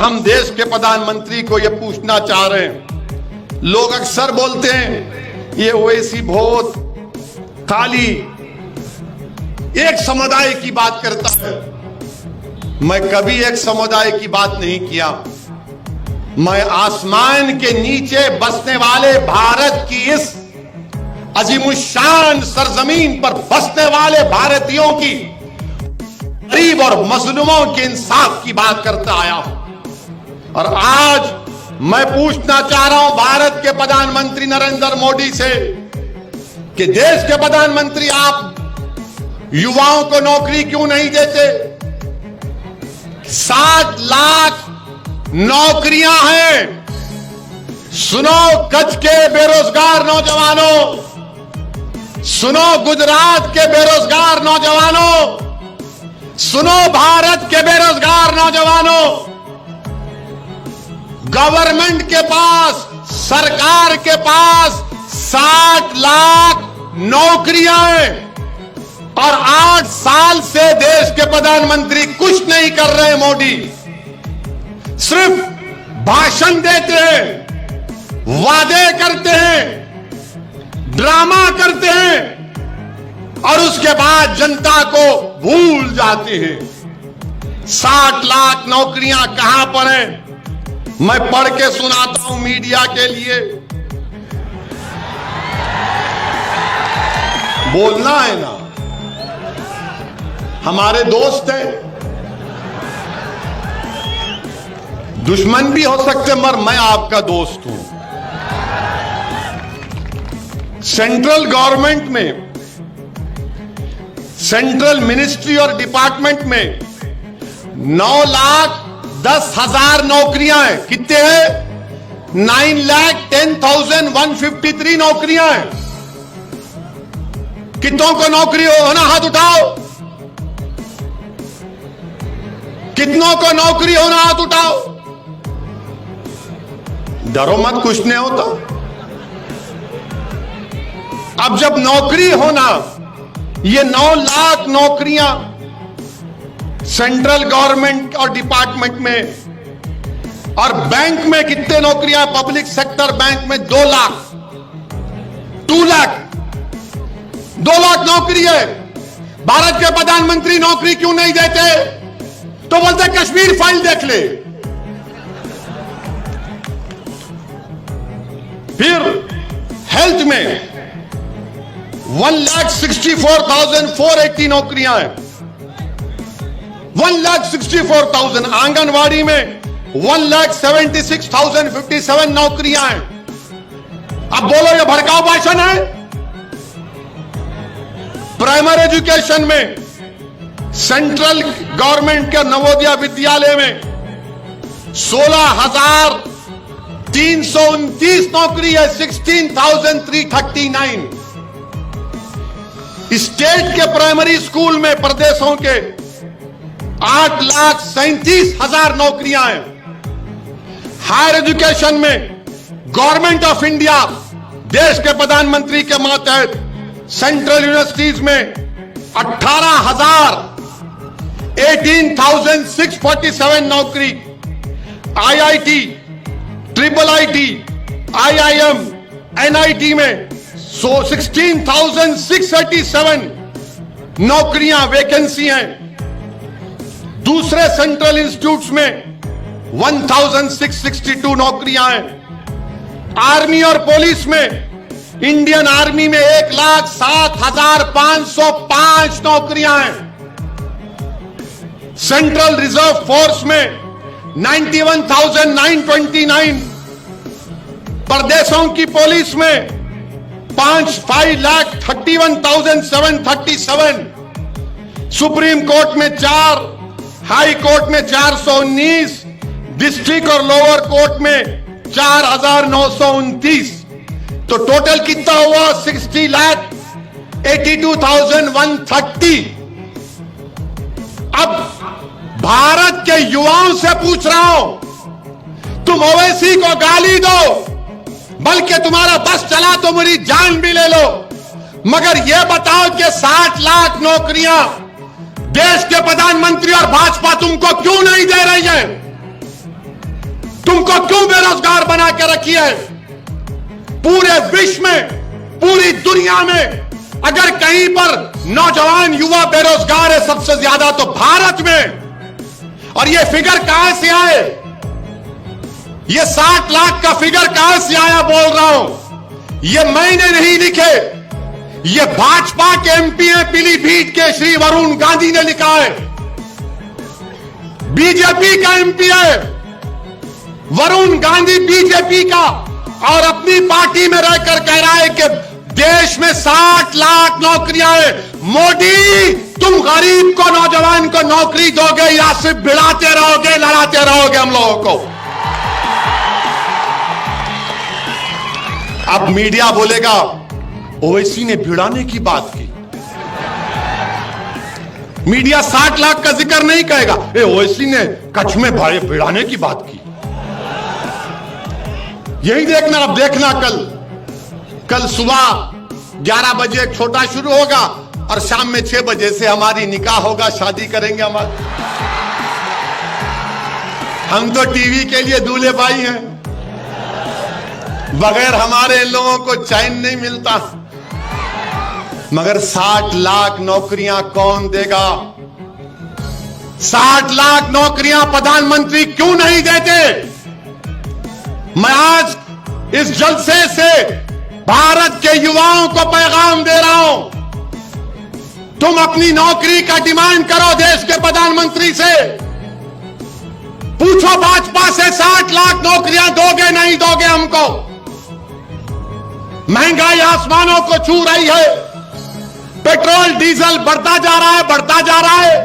हम देश के प्रधानमंत्री को यह पूछना चाह रहे हैं। लोग अक्सर बोलते हैं ये ओवैसी बहुत खाली एक समुदाय की बात करता है। मैं कभी एक समुदाय की बात नहीं किया। मैं आसमान के नीचे बसने वाले भारत की इस अजीमुशान सरजमीन पर बसने वाले भारतीयों की, गरीब और मजलूमों के इंसाफ की बात करता आया हूं। और आज मैं पूछना चाह रहा हूं भारत के प्रधानमंत्री नरेंद्र मोदी से कि देश के प्रधानमंत्री आप युवाओं को नौकरी क्यों नहीं देते? 7 लाख नौकरियां हैं। सुनो कच्छ के बेरोजगार नौजवानों, सुनो गुजरात के बेरोजगार नौजवानों, सुनो भारत के बेरोजगार नौजवानों, गवर्नमेंट के पास, सरकार के पास 60 लाख नौकरियां हैं और 8 साल से देश के प्रधानमंत्री कुछ नहीं कर रहे। मोदी सिर्फ भाषण देते हैं, वादे करते हैं, ड्रामा करते हैं और उसके बाद जनता को भूल जाते हैं। 60 लाख नौकरियां कहां पर हैं? मैं पढ़ के सुनाता हूं मीडिया के लिए। बोलना है ना, हमारे दोस्त हैं, दुश्मन भी हो सकते मगर मैं आपका दोस्त हूं। सेंट्रल गवर्नमेंट में, सेंट्रल मिनिस्ट्री और डिपार्टमेंट में 9,10,000 नौकरियां हैं। कितने हैं? 9,10,153 नौकरियां हैं। कितनों को नौकरी होना? हाथ उठाओ। कितनों को नौकरी होना? हाथ उठाओ। डरो मत, कुछ नहीं होता। अब जब नौकरी होना, ये 9 लाख नौकरियां सेंट्रल गवर्नमेंट और डिपार्टमेंट में, और बैंक में कितने नौकरियां? पब्लिक सेक्टर बैंक में 2 लाख, 2 लाख 2 लाख नौकरी है। भारत के प्रधानमंत्री नौकरी क्यों नहीं देते? तो बोलते कश्मीर फाइल देख ले। फिर हेल्थ में 1,64,480 नौकरियां हैं। 1,64,000। आंगनवाड़ी में 1,76,057 नौकरियां हैं। अब बोलो ये भड़काऊ भाषण है? प्राइमरी एजुकेशन में सेंट्रल गवर्नमेंट के नवोदय विद्यालय में 16,329 नौकरी है। 16,339। स्टेट के प्राइमरी स्कूल में प्रदेशों के 8,37,000 नौकरियां हैं। हायर एजुकेशन में गवर्नमेंट ऑफ इंडिया, देश के प्रधानमंत्री के मातहत सेंट्रल यूनिवर्सिटीज में 18,647 नौकरी। IIT, triple IT, IIM, NIT में 16,687 नौकरियां, वैकेंसी हैं। दूसरे सेंट्रल इंस्टीट्यूट्स में 1,662 नौकरियां हैं। आर्मी और पुलिस में, इंडियन आर्मी में 1,07,505 नौकरियां हैं। सेंट्रल रिजर्व फोर्स में 91,929। प्रदेशों की पुलिस में 5,31,737। सुप्रीम कोर्ट में 4, हाई कोर्ट में 419, डिस्ट्रिक्ट और लोअर कोर्ट में 4,929। तो टोटल कितना हुआ? 60,82,130। अब भारत के युवाओं से पूछ रहा हूं, तुम ओवैसी को गाली दो, बल्कि तुम्हारा बस चला तो मेरी जान भी ले लो, मगर यह बताओ कि 60 लाख नौकरियां देश के प्रधानमंत्री और भाजपा तुमको क्यों नहीं दे रही है? को क्यों बेरोजगार बना के रखी है? पूरे विश्व में, पूरी दुनिया में अगर कहीं पर नौजवान युवा बेरोजगार है सबसे ज्यादा तो भारत में। और ये फिगर कहां से आए? ये 60 लाख का फिगर कहां से आया बोल रहा हूं। ये मैंने नहीं लिखे, ये भाजपा के एमपी हैं पीलीभीत के श्री वरुण गांधी ने लिखा है। बीजेपी का एमपी है वरुण गांधी, बीजेपी का, और अपनी पार्टी में रहकर कह रहा है कि देश में 60 लाख नौकरियां हैं। मोदी, तुम गरीब को, नौजवान को नौकरी दोगे या सिर्फ भिड़ाते रहोगे, लड़ाते रहोगे हम लोगों को? अब मीडिया बोलेगा ओवैसी ने भिड़ाने की बात की। मीडिया 60 लाख का जिक्र नहीं कहेगा, ओवैसी ने कच्छ में भाई भिड़ाने की बात की। यही देखना, अब देखना कल सुबह 11 बजे छोटा शुरू होगा और शाम में 6 बजे से हमारी निकाह होगा, शादी करेंगे हमारे। हम तो टीवी के लिए दूल्हे भाई हैं, बगैर हमारे इन लोगों को चैन नहीं मिलता। मगर 60 लाख नौकरियां कौन देगा? 60 लाख नौकरियां प्रधानमंत्री क्यों नहीं देते? मैं आज इस जलसे से भारत के युवाओं को पैगाम दे रहा हूं, तुम अपनी नौकरी का डिमांड करो देश के प्रधानमंत्री से। पूछो भाजपा से 60 लाख नौकरियां दोगे नहीं दोगे हमको? महंगाई आसमानों को छू रही है, पेट्रोल डीजल बढ़ता जा रहा है, बढ़ता जा रहा है,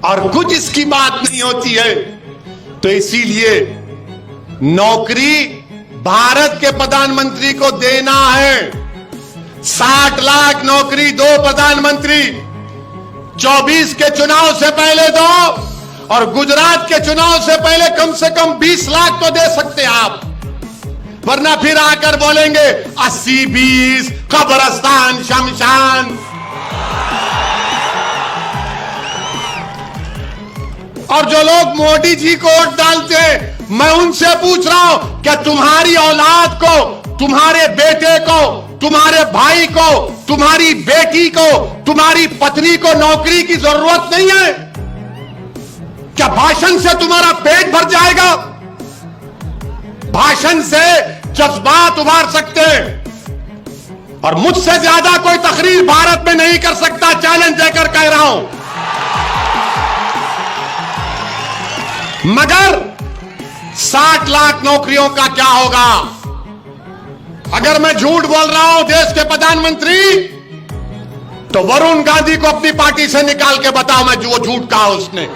और कुछ इसकी बात नहीं होती है। तो इसीलिए नौकरी भारत के प्रधानमंत्री को देना है। 60 लाख नौकरी दो प्रधानमंत्री, 24 के चुनाव से पहले दो, और गुजरात के चुनाव से पहले कम से कम 20 लाख तो दे सकते आप, वरना फिर आकर बोलेंगे 80-20 कब्रस्तान शमशान। और जो लोग मोदी जी को वोट डालते हैं, मैं उनसे पूछ रहा हूं, क्या तुम्हारी औलाद को, तुम्हारे बेटे को, तुम्हारे भाई को, तुम्हारी बेटी को, तुम्हारी पत्नी को नौकरी की जरूरत नहीं है? क्या भाषण से तुम्हारा पेट भर जाएगा? भाषण से जज्बात उभार सकते हैं, और मुझसे ज्यादा कोई तकरीर भारत में नहीं कर सकता, चैलेंज देकर कह रहा हूं। मगर 60 लाख नौकरियों का क्या होगा? अगर मैं झूठ बोल रहा हूं देश के प्रधानमंत्री, तो वरुण गांधी को अपनी पार्टी से निकाल के बताओ मैं जो झूठ कहा उसने।